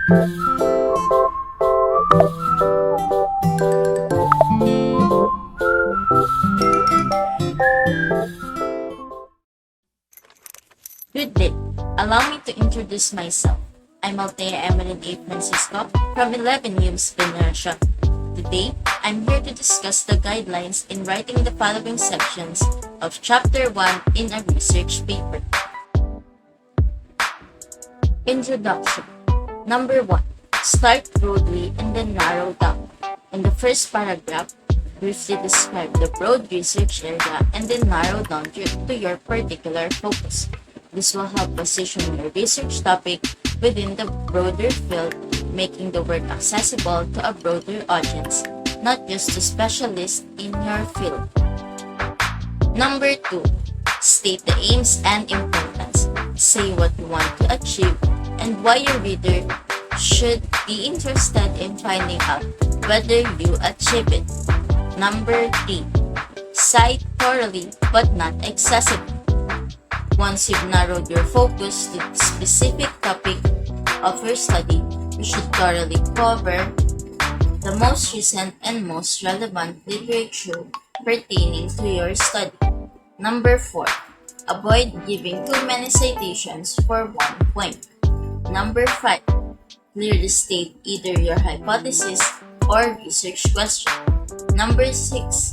Good day. Allow me to introduce myself. I'm Althea Emeline A. Francisco from 11 News Generation. Today, I'm here to discuss the guidelines in writing the following sections of Chapter 1 in a research paper. Introduction. Number 1. Start broadly and then narrow down. In the first paragraph, briefly describe the broad research area and then narrow down to your particular focus. This will help position your research topic within the broader field, making the work accessible to a broader audience, not just to specialists in your field. Number 2. State the aims and importance. Say what you want to achieve and why your reader should be interested in finding out whether you achieve it. Number 3. Cite thoroughly but not excessively. Once you've narrowed your focus to the specific topic of your study, you should thoroughly cover the most recent and most relevant literature pertaining to your study. Number 4. Avoid giving too many citations for one point. Number 5. Clearly state either your hypothesis or research question. Number 6.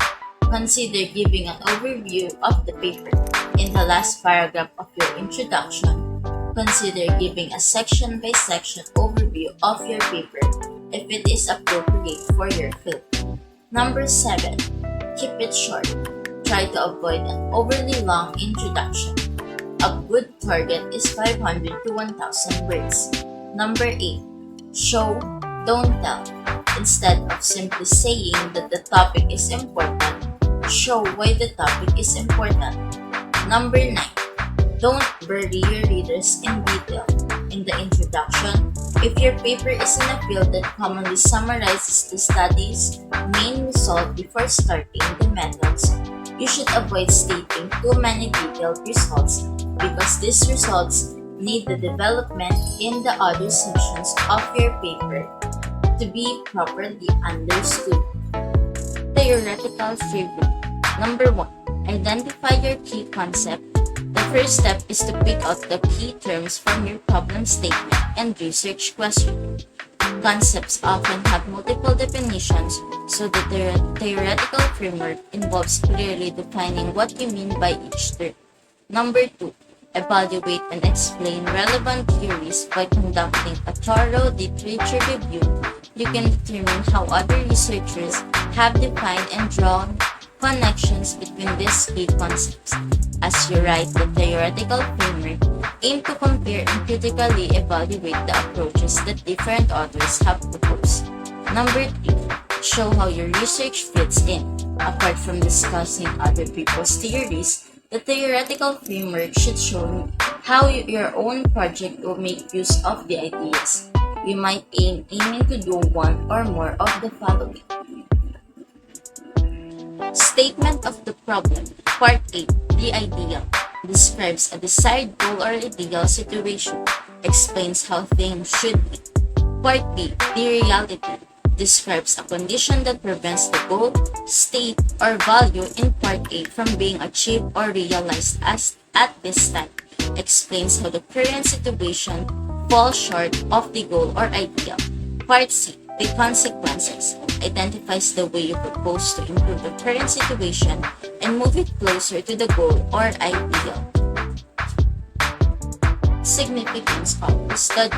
Consider giving an overview of the paper. In the last paragraph of your introduction, consider giving a section-by-section overview of your paper if it is appropriate for your field. Number 7. Keep it short. Try to avoid an overly long introduction. A good target is 500 to 1,000 words. Number 8. Show, don't tell. Instead of simply saying that the topic is important, show why the topic is important. Number 9. Don't bury your readers in detail. In the introduction, if your paper is in a field that commonly summarizes the study's main result before starting the methods, you should avoid stating too many detailed results because these results need the development in the other sections of your paper to be properly understood. Theoretical framework. Number 1. Identify your key concept. The first step is to pick out the key terms from your problem statement and research question. Concepts often have multiple definitions, so the theoretical framework involves clearly defining what you mean by each term. Number 2. Evaluate and explain relevant theories by conducting a thorough literature review. You can determine how other researchers have defined and drawn connections between these key concepts. As you write the theoretical framework, aim to compare and critically evaluate the approaches that different authors have proposed. Number 3. Show how your research fits in. Apart from discussing other people's theories, the theoretical framework should show how your own project will make use of the ideas. You might aiming to do one or more of the following. Statement of the problem. Part 8. The ideal. Describes a desired goal or ideal situation. Explains how things should be. Part B. The reality. Describes a condition that prevents the goal, state, or value in Part A from being achieved or realized at this time. Explains how the current situation falls short of the goal or ideal. Part C. The consequences. Identifies the way you propose to improve the current situation and move it closer to the goal or ideal. Significance of the study.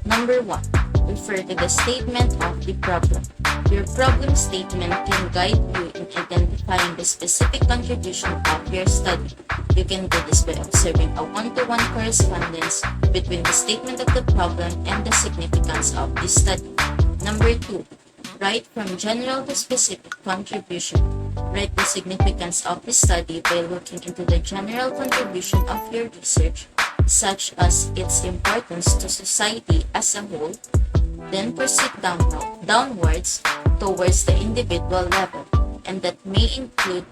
Number 1. Refer to the statement of the problem. Your problem statement can guide you in identifying the specific contribution of your study. You can do this by observing a one-to-one correspondence between the statement of the problem and the significance of the study. Number 2. Write from general to specific contribution. Write the significance of the study by looking into the general contribution of your research, such as its importance to society as a whole. Then proceed downwards towards the individual level, and that may include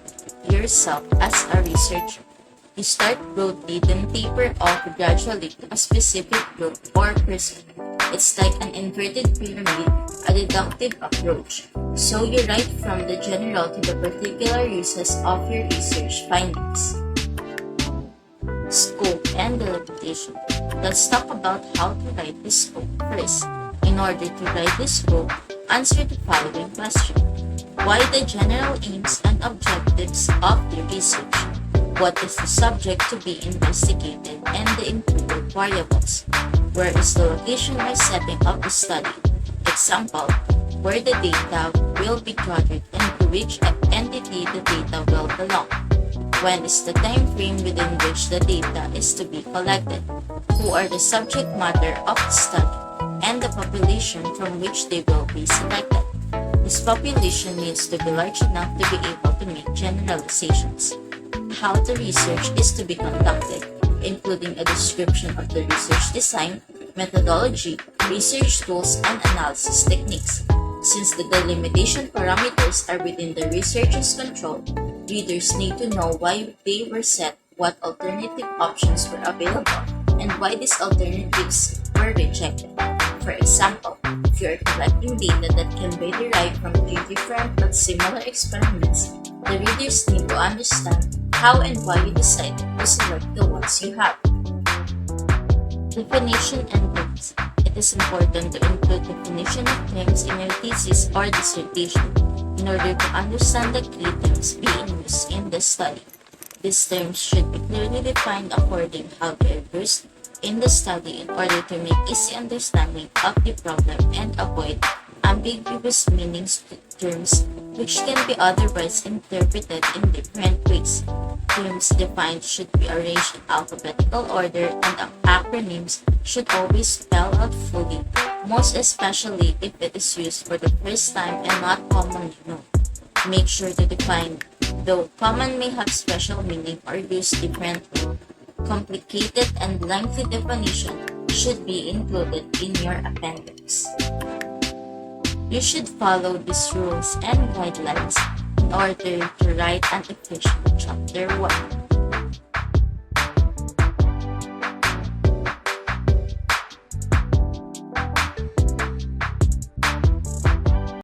yourself as a researcher. You start broadly, then taper off gradually to a specific group or person. It's like an inverted pyramid, a deductive approach. So you write from the general to the particular uses of your research findings. Scope and delimitation. Let's talk about how to write the scope first. In order to write the scope, answer the following question. Why the general aims and objectives of the research? What is the subject to be investigated and the included variables? Where is the location or setting of the study? Example, where the data will be gathered and to which entity the data will belong. When is the time frame within which the data is to be collected? Who are the subject matter of the study and the population from which they will be selected? This population needs to be large enough to be able to make generalizations. How the research is to be conducted, including a description of the research design, methodology, research tools, and analysis techniques. Since the delimitation parameters are within the researcher's control, readers need to know why they were set, what alternative options were available, and why these alternatives were rejected. For example, if you are collecting data that can be derived from three different but similar experiments, the readers need to understand how and why you decided to select the ones you have. Definition and terms. It is important to include definition of terms in your thesis or dissertation in order to understand the key terms being used in the study. These terms should be clearly defined according how they are used in the study in order to make easy understanding of the problem and avoid ambiguous meanings to terms which can be otherwise interpreted in different ways. Terms defined should be arranged in alphabetical order and acronyms should always spell out fully, most especially if it is used for the first time and not commonly known. Make sure to define, though common may have special meaning or used differently. Complicated and lengthy definition should be included in your appendix. You should follow these rules and guidelines in order to write an efficient Chapter 1.